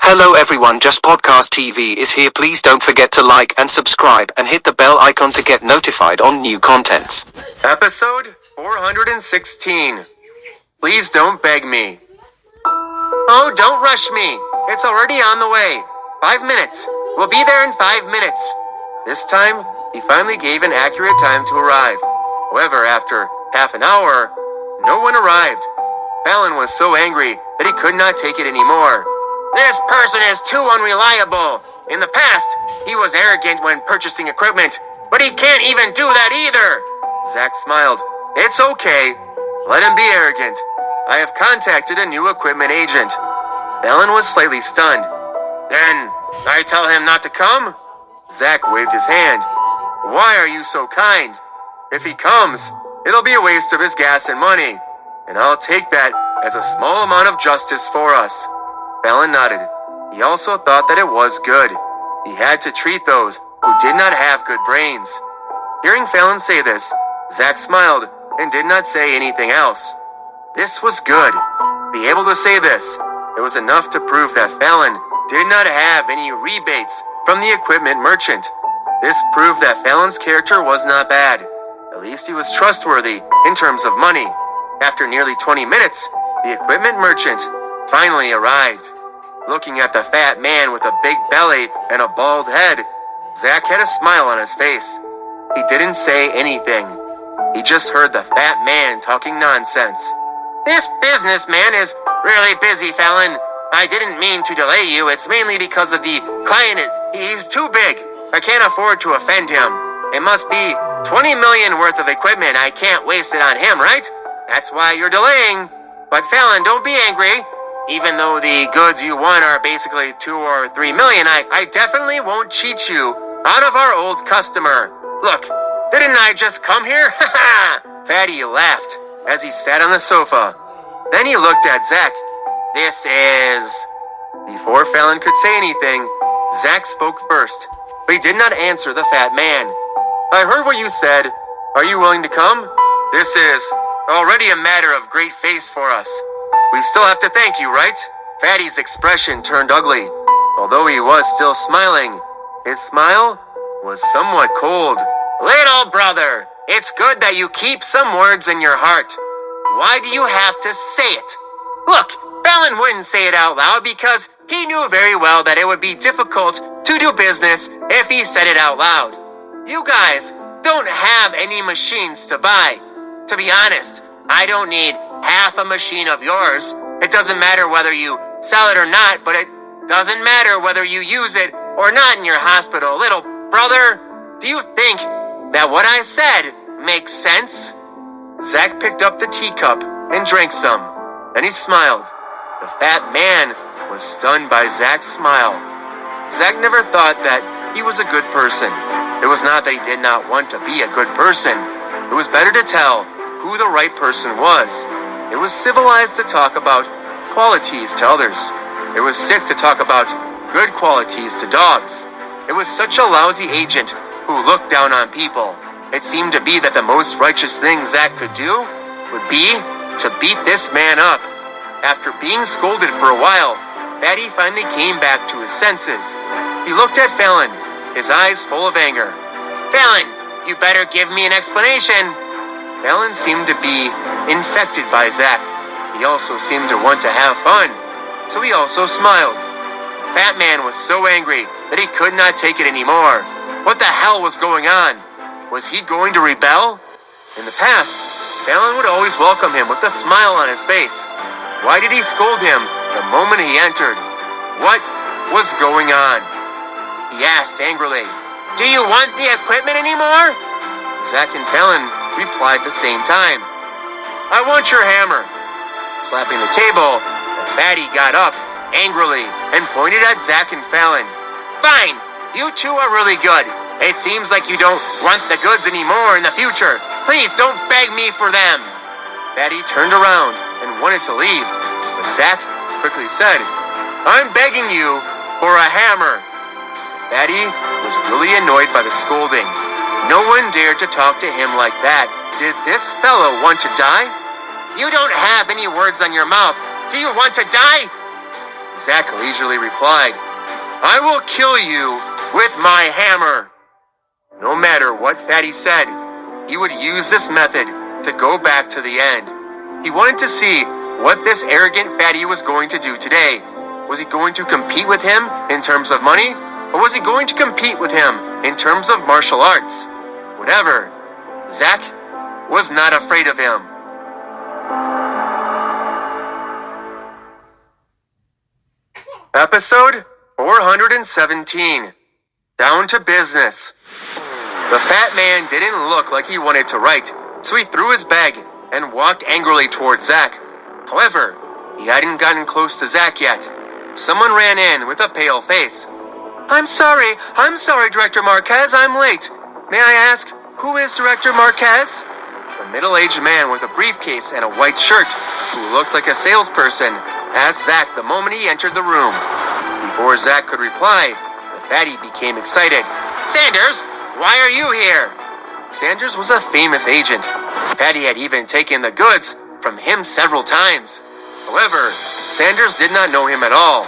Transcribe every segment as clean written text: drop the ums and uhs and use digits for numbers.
Hello everyone, Just Podcast TV is here. Please don't forget to like and subscribe and hit the bell icon to get notified on new contents. Episode 416. Please don't beg me. Oh, don't rush me. It's already on the way. 5 minutes. We'll be there in 5 minutes. This time, he finally gave an accurate time to arrive. However, after half an hour, no one arrived. Fallon was so angry that he could not take it anymore. This person is too unreliable. In the past, he was arrogant when purchasing equipment, but he can't even do that either. Zach smiled. It's okay. Let him be arrogant. I have contacted a new equipment agent. Fallon was slightly stunned. Then, I tell him not to come? Zach waved his hand. Why are you so kind? If he comes, it'll be a waste of his gas and money, and I'll take that as a small amount of justice for us. Fallon nodded. He also thought that it was good. He had to treat those who did not have good brains. Hearing Fallon say this, Zach smiled and did not say anything else. This was good. Be able to say this, it was enough to prove that Fallon did not have any rebates from the equipment merchant. This proved that Fallon's character was not bad. At least he was trustworthy in terms of money. After nearly 20 minutes, the equipment merchant finally arrived. Looking at the fat man with a big belly and a bald head, Zach had a smile on his face. He didn't say anything. He just heard the fat man talking nonsense. This businessman is really busy, Fallon. I didn't mean to delay you. It's mainly because of the client. He's too big. I can't afford to offend him. It must be 20 million worth of equipment. I can't waste it on him, right? That's why you're delaying. But Fallon, don't be angry. Even though the goods you want are basically 2 or 3 million, I definitely won't cheat you out of our old customer. Look, didn't I just come here? Ha ha! Fatty laughed as he sat on the sofa. Then he looked at Zach. This is... Before Fallon could say anything, Zach spoke first, but he did not answer the fat man. I heard what you said. Are you willing to come? This is already a matter of great face for us. We still have to thank you, right? Fatty's expression turned ugly. Although he was still smiling, his smile was somewhat cold. Little brother, it's good that you keep some words in your heart. Why do you have to say it? Look, Fallon wouldn't say it out loud because he knew very well that it would be difficult to do business if he said it out loud. You guys don't have any machines to buy. To be honest, I don't need half a machine of yours. It doesn't matter whether you sell it or not, but it doesn't matter whether you use it or not in your hospital. Little brother, do you think that what I said makes sense? Zach picked up the teacup and drank some. Then he smiled. The fat man was stunned by Zach's smile. Zach never thought that he was a good person. It was not that he did not want to be a good person. It was better to tell who the right person was. It was civilized to talk about qualities to others. It was sick to talk about good qualities to dogs. It was such a lousy agent who looked down on people. It seemed to be that the most righteous thing Zach could do would be to beat this man up. After being scolded for a while, Fatty finally came back to his senses. He looked at Fallon, his eyes full of anger. Fallon, you better give me an explanation. Fallon seemed to be infected by Zach. He also seemed to want to have fun, so he also smiled. Fat man was so angry that he could not take it anymore. What the hell was going on? Was he going to rebel? In the past, Fallon would always welcome him with a smile on his face. Why did he scold him the moment he entered? What was going on? He asked angrily. Do you want the equipment anymore? Zach and Fallon replied at the same time. I want your hammer. Slapping the table, Fatty got up angrily and pointed at Zach and Fallon. Fine, you two are really good. It seems like you don't want the goods anymore in the future. Please don't beg me for them. Fatty turned around and wanted to leave, but Zach quickly said, I'm begging you for a hammer. Fatty was really annoyed by the scolding. No one dared to talk to him like that. Did this fellow want to die? You don't have any words on your mouth. Do you want to die? Zach leisurely replied, "I will kill you with my hammer." No matter what Fatty said, he would use this method to go back to the end. He wanted to see what this arrogant Fatty was going to do today. Was he going to compete with him in terms of money? Or was he going to compete with him in terms of martial arts? Whatever, Zach was not afraid of him. Episode 417. Down to business. The fat man didn't look like he wanted to write, so he threw his bag and walked angrily towards Zach. However, he hadn't gotten close to Zach yet. Someone ran in with a pale face. I'm sorry, Director Marquez, I'm late. May I ask, who is Director Marquez?" A middle-aged man with a briefcase and a white shirt, who looked like a salesperson, asked Zach the moment he entered the room. Before Zach could reply, the fatty became excited. "Sanders, why are you here?" Sanders was a famous agent. Fatty had even taken the goods from him several times. However, Sanders did not know him at all.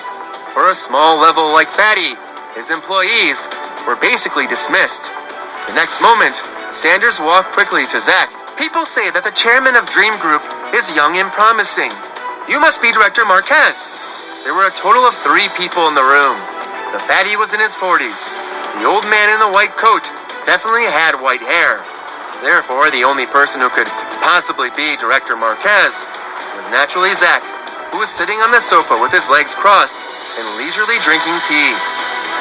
For a small level like Fatty, his employees were basically dismissed. The next moment, Sanders walked quickly to Zach. "People say that the chairman of Dream Group is young and promising. You must be Director Marquez." There were a total of 3 people in the room. The fatty was in his 40s. The old man in the white coat definitely had white hair. Therefore, the only person who could possibly be Director Marquez was naturally Zach, who was sitting on the sofa with his legs crossed and leisurely drinking tea.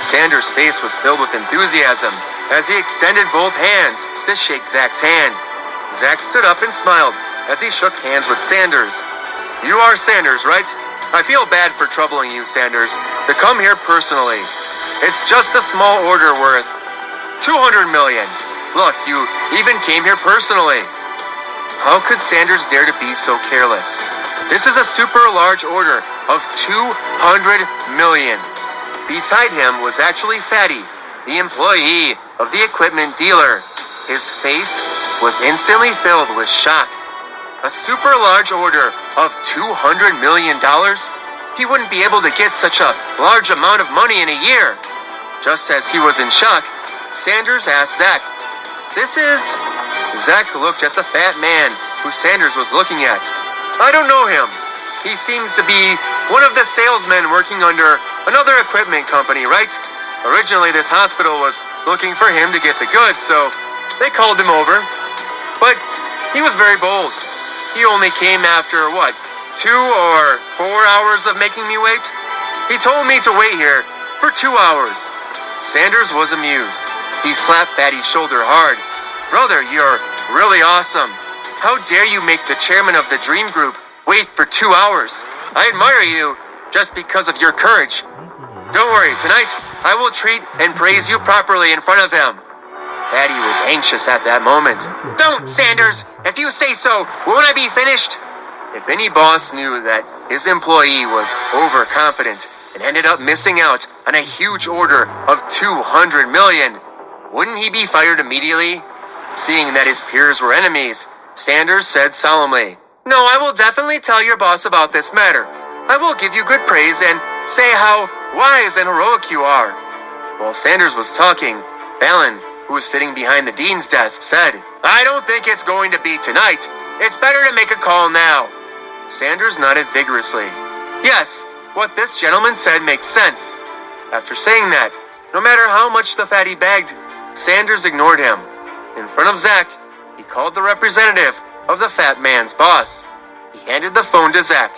Sanders' face was filled with enthusiasm as he extended both hands to shake Zach's hand. Zach stood up and smiled as he shook hands with Sanders. "You are Sanders, right? I feel bad for troubling you, Sanders, to come here personally. It's just a small order worth 200 million. Look, you even came here personally." How could Sanders dare to be so careless? This is a super large order of 200 million. Beside him was actually Fatty, the employee of the equipment dealer. His face was instantly filled with shock. A super large order of $200 million? He wouldn't be able to get such a large amount of money in a year. Just as he was in shock, Sanders asked Zach, "This is..." Zach looked at the fat man who Sanders was looking at. "I don't know him. He seems to be one of the salesmen working under another equipment company, right? Originally, this hospital was looking for him to get the goods, so they called him over. But he was very bold. He only came after, 2 or 4 hours of making me wait? He told me to wait here for 2 hours. Sanders was amused. He slapped Fatty's shoulder hard. "Brother, you're really awesome. How dare you make the chairman of the Dream Group wait for 2 hours? I admire you just because of your courage. Don't worry, tonight I will treat and praise you properly in front of him." Fatty was anxious at that moment. "Don't, Sanders! If you say so, won't I be finished?" If any boss knew that his employee was overconfident and ended up missing out on a huge order of 200 million, wouldn't he be fired immediately? Seeing that his peers were enemies, Sanders said solemnly, "No, I will definitely tell your boss about this matter. I will give you good praise and say how wise and heroic you are." While Sanders was talking, Fallon, who was sitting behind the dean's desk, said, "I don't think it's going to be tonight. It's better to make a call now." Sanders nodded vigorously. "Yes, what this gentleman said makes sense." After saying that, no matter how much the fatty begged, Sanders ignored him. In front of Zach, he called the representative of the fat man's boss. He handed the phone to Zach.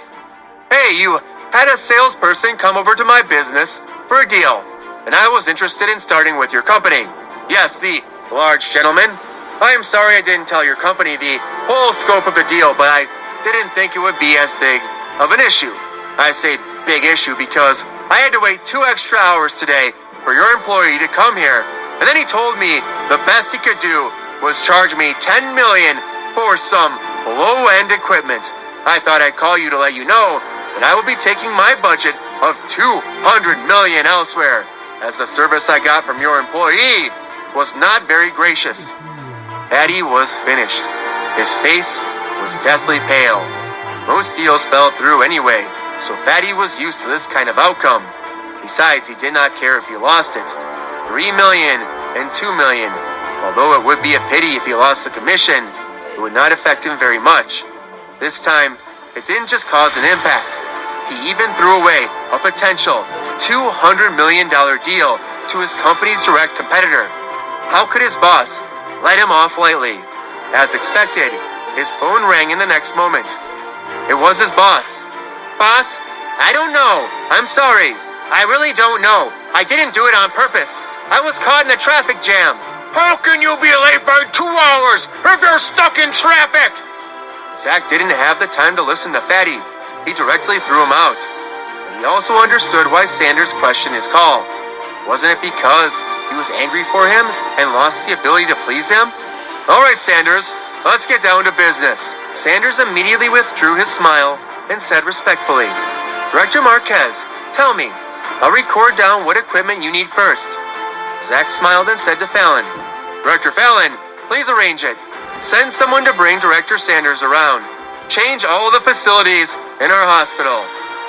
"Hey, you had a salesperson come over to my business for a deal, and I was interested in starting with your company. Yes, the large gentleman. I am sorry I didn't tell your company the whole scope of the deal, but I didn't think it would be as big of an issue. I say big issue because I had to wait 2 extra hours today for your employee to come here, and then he told me the best he could do was charge me 10 million for some low-end equipment. I thought I'd call you to let you know that I will be taking my budget of 200 million elsewhere, as the service I got from your employee was not very gracious." Fatty was finished. His face was deathly pale. Most deals fell through anyway, so Fatty was used to this kind of outcome. Besides, he did not care if he lost it. 3 million and 2 million. Although it would be a pity if he lost the commission, it would not affect him very much. This time, it didn't just cause an impact. He even threw away a potential $200 million deal to his company's direct competitor. How could his boss let him off lightly? As expected, his phone rang in the next moment. It was his boss. Boss, I don't know. I'm sorry. I really don't know. I didn't do it on purpose. I was caught in a traffic jam. How can you be late by 2 hours if you're stuck in traffic? Zach didn't have the time to listen to Fatty. He directly threw him out. He also understood why Sanders questioned his call. Wasn't it because he was angry for him and lost the ability to please him? All right, Sanders, let's get down to business. Sanders immediately withdrew his smile and said respectfully, Director Marquez, tell me, I'll record down what equipment you need first. Zach smiled and said to Fallon, Director Fallon, please arrange it. Send someone to bring Director Sanders around. Change all the facilities in our hospital.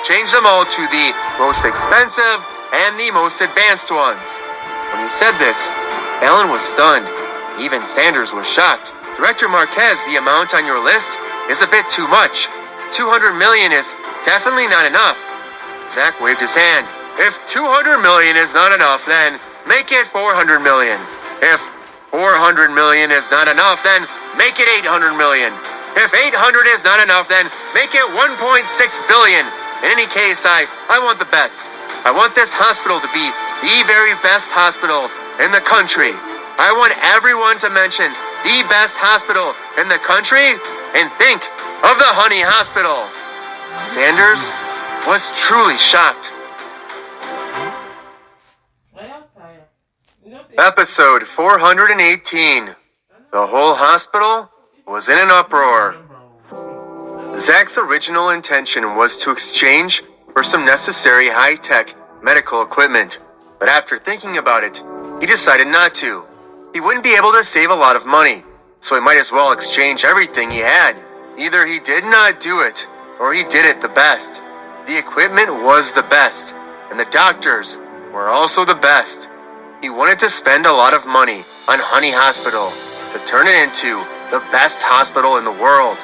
Change them all to the most expensive and the most advanced ones. When he said this, Fallon was stunned. Even Sanders was shocked. Director Marquez, the amount on your list is a bit too much. 200 million is definitely not enough. Zach waved his hand. If 200 million is not enough, then make it 400 million. If 400 million is not enough, then make it 800 million. If 800 is not enough, then make it 1.6 billion. In any case, I want the best. I want this hospital to be the very best hospital in the country. I want everyone to mention the best hospital in the country and think of the Honey Hospital. Sanders was truly shocked. Episode 418. The whole hospital was in an uproar. Zach's original intention was to exchange for some necessary high-tech medical equipment, but after thinking about it, he decided not to. He wouldn't be able to save a lot of money, so he might as well exchange everything he had. Either he did not do it, or he did it the best. The equipment was the best, and the doctors were also the best. He wanted to spend a lot of money on Honey Hospital to turn it into the best hospital in the world.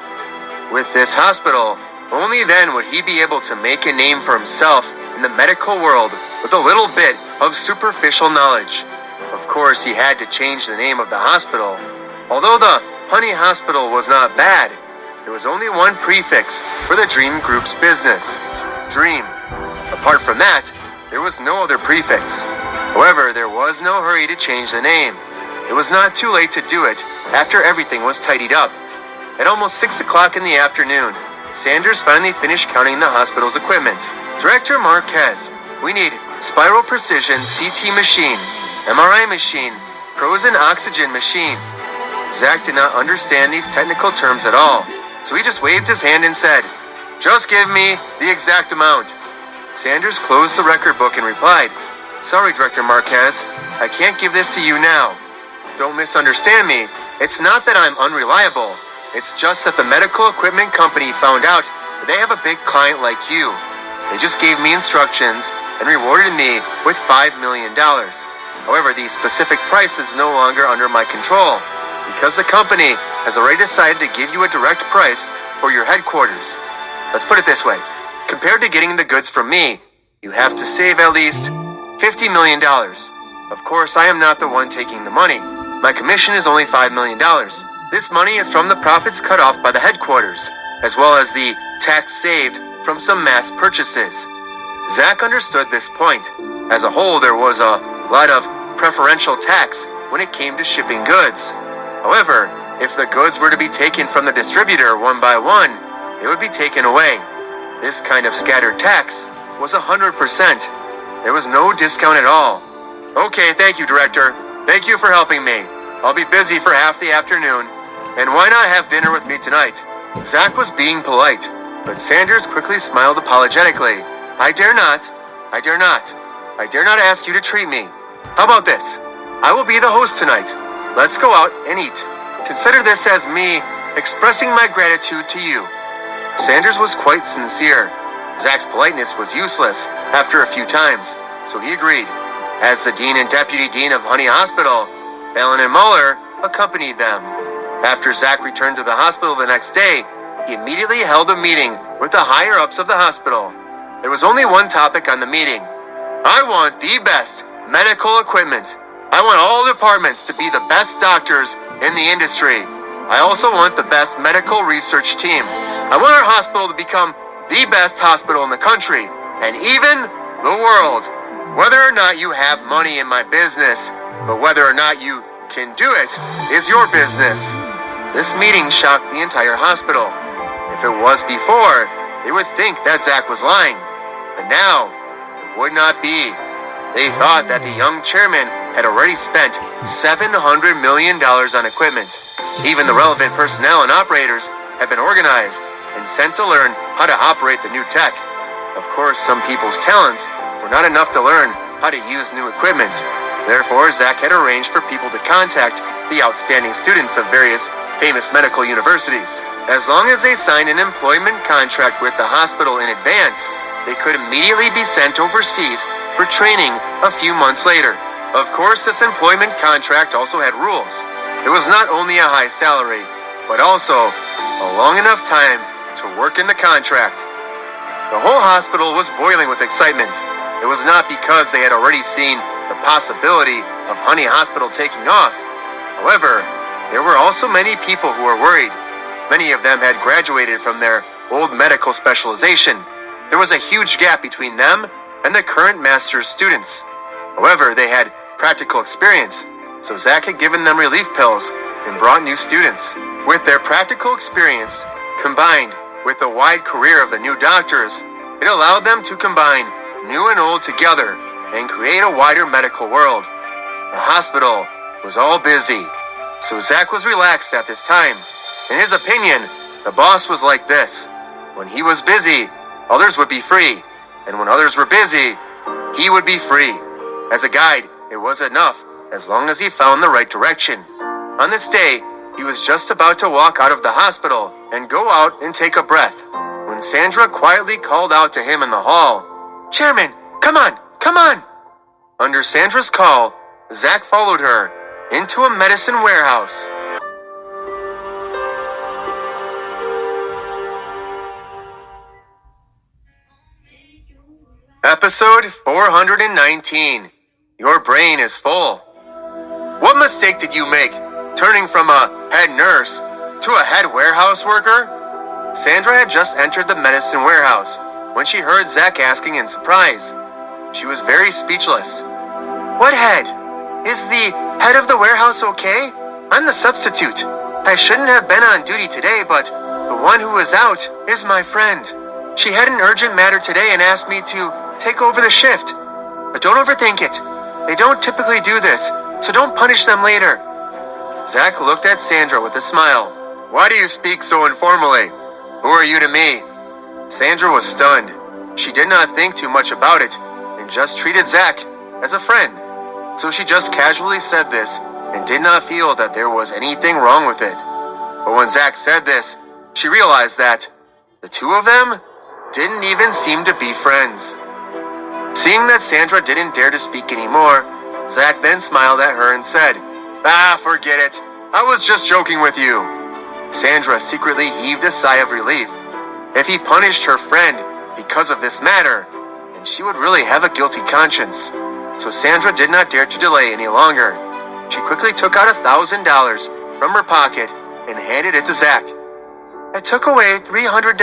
With this hospital, only then would he be able to make a name for himself in the medical world with a little bit of superficial knowledge. Of course, he had to change the name of the hospital. Although the Honey Hospital was not bad, there was only one prefix for the Dream Group's business, Dream. Apart from that, there was no other prefix. However, there was no hurry to change the name. It was not too late to do it after everything was tidied up. At almost 6 o'clock in the afternoon, Sanders finally finished counting the hospital's equipment. Director Marquez, we need spiral precision CT machine, MRI machine, frozen oxygen machine. Zach did not understand these technical terms at all, so he just waved his hand and said, just give me the exact amount. Sanders closed the record book and replied, sorry, Director Marquez, I can't give this to you now. Don't misunderstand me. It's not that I'm unreliable. It's just that the medical equipment company found out that they have a big client like you. They just gave me instructions and rewarded me with $5 million. However, the specific price is no longer under my control because the company has already decided to give you a direct price for your headquarters. Let's put it this way. Compared to getting the goods from me, you have to save at least $50 million. Of course, I am not the one taking the money. My commission is only $5 million. This money is from the profits cut off by the headquarters, as well as the tax saved from some mass purchases. Zach understood this point. As a whole, there was a lot of preferential tax when it came to shipping goods. However, if the goods were to be taken from the distributor one by one, they would be taken away. This kind of scattered tax was 100%. There was no discount at all. Okay, thank you, Director. Thank you for helping me. I'll be busy for half the afternoon. And why not have dinner with me tonight? Zach was being polite, but Sanders quickly smiled apologetically. I dare not. I dare not. I dare not ask you to treat me. How about this? I will be the host tonight. Let's go out and eat. Consider this as me expressing my gratitude to you. Sanders was quite sincere. Zach's politeness was useless after a few times, so he agreed. As the dean and deputy dean of Honey Hospital, Fallon and Mueller accompanied them. After Zach returned to the hospital the next day, he immediately held a meeting with the higher-ups of the hospital. There was only one topic on the meeting. I want the best medical equipment. I want all departments to be the best doctors in the industry. I also want the best medical research team. I want our hospital to become the best hospital in the country, and even the world. Whether or not you have money in my business, but whether or not you can do it is your business. This meeting shocked the entire hospital. If it was before, they would think that Zach was lying. But now, it would not be. They thought that the young chairman had already spent $700 million on equipment. Even the relevant personnel and operators had been organized and sent to learn how to operate the new tech. Of course, some people's talents were not enough to learn how to use new equipment. Therefore, Zach had arranged for people to contact the outstanding students of various famous medical universities. As long as they signed an employment contract with the hospital in advance, they could immediately be sent overseas for training a few months later. Of course, this employment contract also had rules. It was not only a high salary, but also a long enough time to work in the contract. The whole hospital was boiling with excitement. It was not because they had already seen the possibility of Honey Hospital taking off. However, there were also many people who were worried. Many of them had graduated from their old medical specialization. There was a huge gap between them and the current master's students. However, they had practical experience, so Zach had given them relief pills and brought new students. With their practical experience, combined with the wide career of the new doctors, it allowed them to combine new and old together and create a wider medical world. The hospital was all busy, so Zach was relaxed at this time. In his opinion, the boss was like this. When he was busy, others would be free, and when others were busy, he would be free. As a guide, it was enough as long as he found the right direction. On this day, he was just about to walk out of the hospital and go out and take a breath when Sandra quietly called out to him in the hall, "Chairman, come on, come on!" Under Sandra's call, Zach followed her into a medicine warehouse. Episode 419. Your brain is full. What mistake did you make, turning from a head nurse to a head warehouse worker? Sandra had just entered the medicine warehouse when she heard Zach asking in surprise. She was very speechless. What head? Is the head of the warehouse okay? I'm the substitute. I shouldn't have been on duty today, but the one who was out is my friend. She had an urgent matter today and asked me to take over the shift. But don't overthink it. They don't typically do this, so don't punish them later. Zach looked at Sandra with a smile. Why do you speak so informally? Who are you to me? Sandra was stunned. She did not think too much about it and just treated Zach as a friend. So she just casually said this and did not feel that there was anything wrong with it. But when Zach said this, she realized that the two of them didn't even seem to be friends. Seeing that Sandra didn't dare to speak anymore, Zach then smiled at her and said, forget it. I was just joking with you. Sandra secretly heaved a sigh of relief. If he punished her friend because of this matter, then she would really have a guilty conscience. So Sandra did not dare to delay any longer. She quickly took out $1,000 from her pocket and handed it to Zach. I took away $300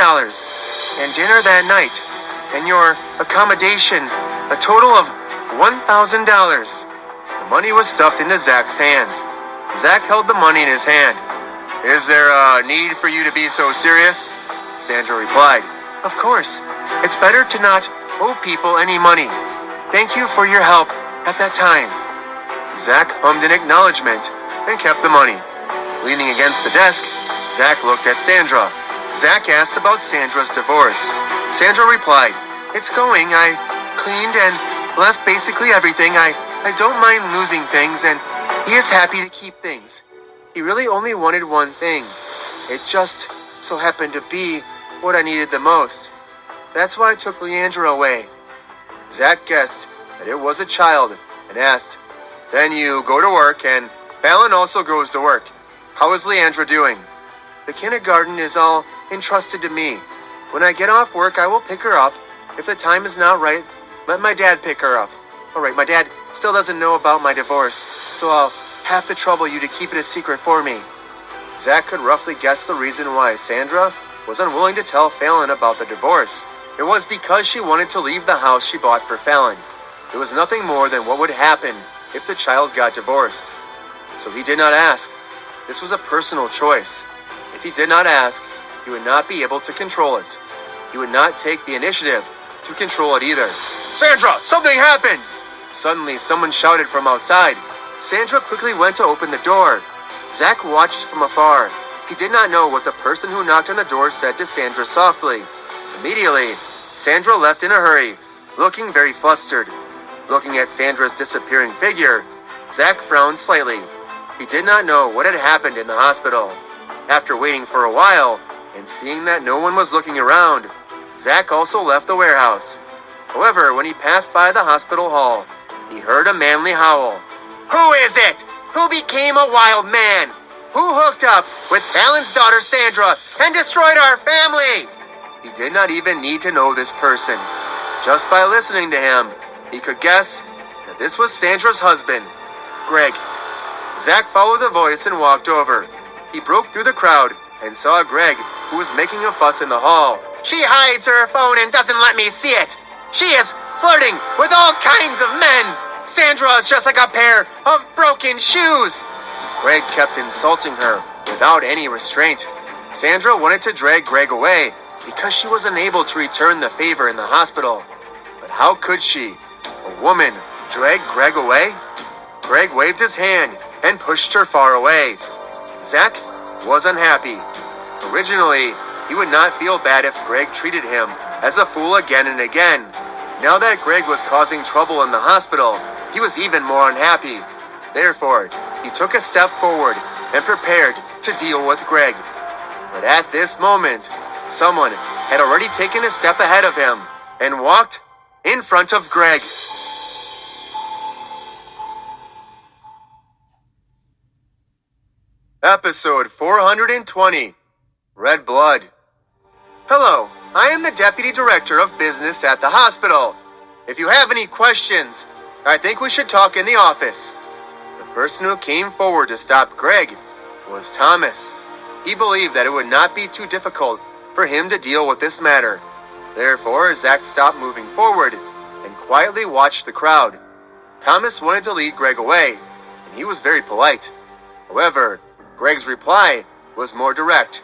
and dinner that night, and your accommodation, a total of $1,000. The money was stuffed into Zach's hands. Zach held the money in his hand. Is there a need for you to be so serious? Sandra replied, Of course. It's better to not owe people any money. Thank you for your help at that time. Zach hummed in acknowledgement and kept the money. Leaning against the desk, Zach looked at Sandra. Zach asked about Sandra's divorce. Sandra replied, It's going. I cleaned and left basically everything. I don't mind losing things, and he is happy to keep things. He really only wanted one thing. It just so happened to be what I needed the most. That's why I took Leandra away. Zach guessed that it was a child and asked, Then you go to work and Fallon also goes to work. How is Leandra doing? The kindergarten is all entrusted to me. When I get off work, I will pick her up. If the time is not right, let my dad pick her up. Alright, my dad still doesn't know about my divorce, so I'll have to trouble you to keep it a secret for me. Zach could roughly guess the reason why Sandra was unwilling to tell Fallon about the divorce. It was because she wanted to leave the house she bought for Fallon. It was nothing more than what would happen if the child got divorced. So he did not ask. This was a personal choice. If he did not ask, he would not be able to control it. He would not take the initiative to control it either. Sandra, something happened! Suddenly, someone shouted from outside. Sandra quickly went to open the door. Zach watched from afar. He did not know what the person who knocked on the door said to Sandra softly. Immediately, Sandra left in a hurry, looking very flustered. Looking at Sandra's disappearing figure, Zach frowned slightly. He did not know what had happened in the hospital. After waiting for a while, and seeing that no one was looking around, Zach also left the warehouse. However, when he passed by the hospital hall, he heard a manly howl. Who is it? Who became a wild man? Who hooked up with Fallon's daughter Sandra and destroyed our family? He did not even need to know this person. Just by listening to him, he could guess that this was Sandra's husband, Greg. Zach followed the voice and walked over. He broke through the crowd and saw Greg, who was making a fuss in the hall. She hides her phone and doesn't let me see it. She is flirting with all kinds of men. Sandra is just like a pair of broken shoes. Greg kept insulting her without any restraint. Sandra wanted to drag Greg away because she was unable to return the favor in the hospital. But how could she, a woman, drag Greg away? Greg waved his hand and pushed her far away. Zach was unhappy. Originally, he would not feel bad if Greg treated him as a fool again and again. Now that Greg was causing trouble in the hospital, he was even more unhappy. Therefore, he took a step forward and prepared to deal with Greg. But at this moment, someone had already taken a step ahead of him and walked in front of Greg. Episode 420, Red Blood. Hello, I am the Deputy Director of Business at the hospital. If you have any questions, I think we should talk in the office. The person who came forward to stop Greg was Thomas. He believed that it would not be too difficult for him to deal with this matter. Therefore, Zach stopped moving forward and quietly watched the crowd. Thomas wanted to lead Greg away, and he was very polite. However, Greg's reply was more direct.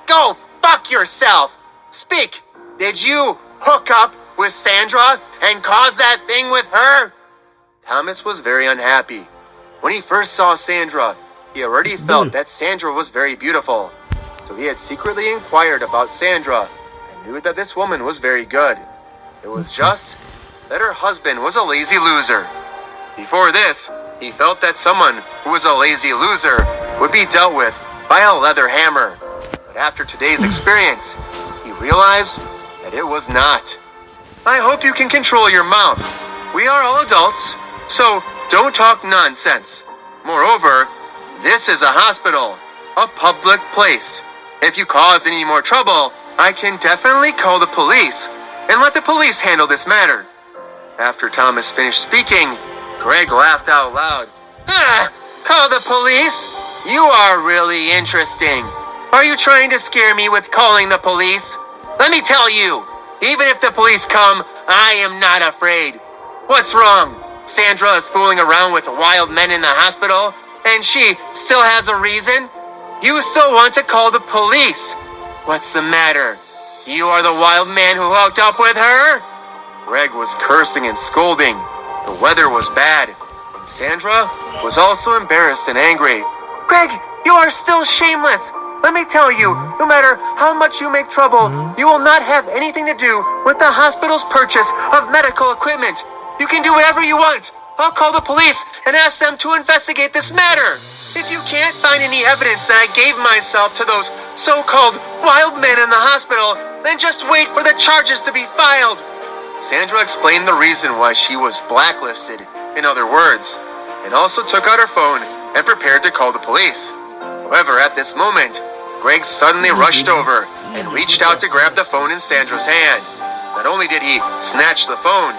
Go fuck yourself! Speak! Did you hook up with Sandra and cause that thing with her? Thomas was very unhappy. When he first saw Sandra, he already felt that Sandra was very beautiful. So he had secretly inquired about Sandra and knew that this woman was very good. It was just that her husband was a lazy loser. Before this, he felt that someone who was a lazy loser would be dealt with by a leather hammer. But after today's experience, he realized that it was not. I hope you can control your mouth. We are all adults, so don't talk nonsense. Moreover, this is a hospital, a public place. If you cause any more trouble, I can definitely call the police and let the police handle this matter. After Thomas finished speaking, Greg laughed out loud. Call the police? You are really interesting. Are you trying to scare me with calling the police? Let me tell you, even if the police come, I am not afraid. What's wrong? Sandra is fooling around with wild men in the hospital, and she still has a reason? You still want to call the police? What's the matter? You are the wild man who hooked up with her? Greg was cursing and scolding. The weather was bad, and Sandra was also embarrassed and angry. Greg, you are still shameless. Let me tell you, no matter how much you make trouble, you will not have anything to do with the hospital's purchase of medical equipment. You can do whatever you want. I'll call the police and ask them to investigate this matter. If you can't find any evidence that I gave myself to those so-called wild men in the hospital, then just wait for the charges to be filed. Sandra explained the reason why she was blacklisted, in other words, and also took out her phone and prepared to call the police. However, at this moment, Greg suddenly rushed over and reached out to grab the phone in Sandra's hand. Not only did he snatch the phone,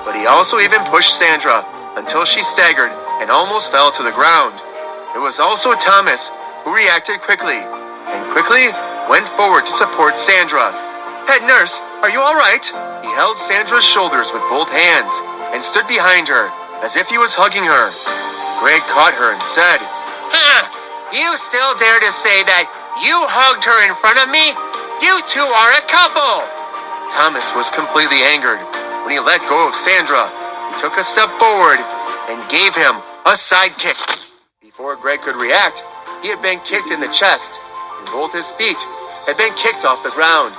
but he also even pushed Sandra until she staggered and almost fell to the ground. It was also Thomas who reacted quickly and quickly went forward to support Sandra. "Head nurse, are you all right?" He held Sandra's shoulders with both hands and stood behind her as if he was hugging her. Greg caught her and said, "Ha! You still dare to say that you hugged her in front of me? You two are a couple!" Thomas was completely angered. When he let go of Sandra, he took a step forward and gave him a side kick. Before Greg could react, he had been kicked in the chest, and both his feet had been kicked off the ground.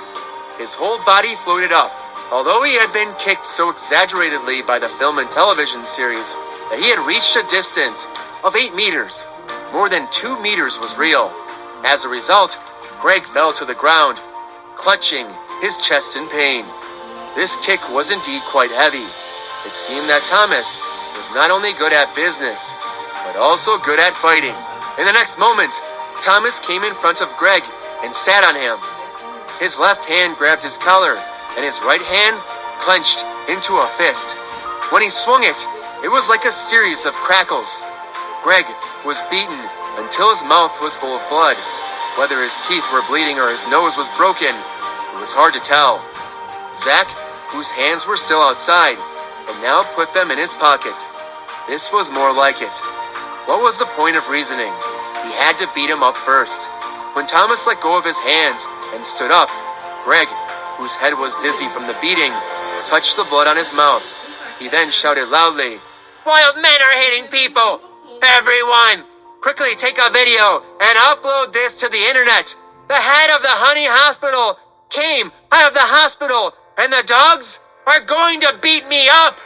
His whole body floated up, although he had been kicked so exaggeratedly by the film and television series that he had reached a distance of 8 meters. More than 2 meters was real. As a result, Greg fell to the ground, clutching his chest in pain. This kick was indeed quite heavy. It seemed that Thomas was not only good at business, but also good at fighting. In the next moment, Thomas came in front of Greg and sat on him. His left hand grabbed his collar, and his right hand clenched into a fist. When he swung it, it was like a series of crackles. Greg was beaten until his mouth was full of blood. Whether his teeth were bleeding or his nose was broken, it was hard to tell. Zach, whose hands were still outside, had now put them in his pocket. This was more like it. What was the point of reasoning? He had to beat him up first. When Thomas let go of his hands and stood up, Greg, whose head was dizzy from the beating, touched the blood on his mouth. He then shouted loudly, "Wild men are hitting people! Everyone, quickly take a video and upload this to the internet! The head of the Honey Hospital came out of the hospital, and the dogs are going to beat me up!"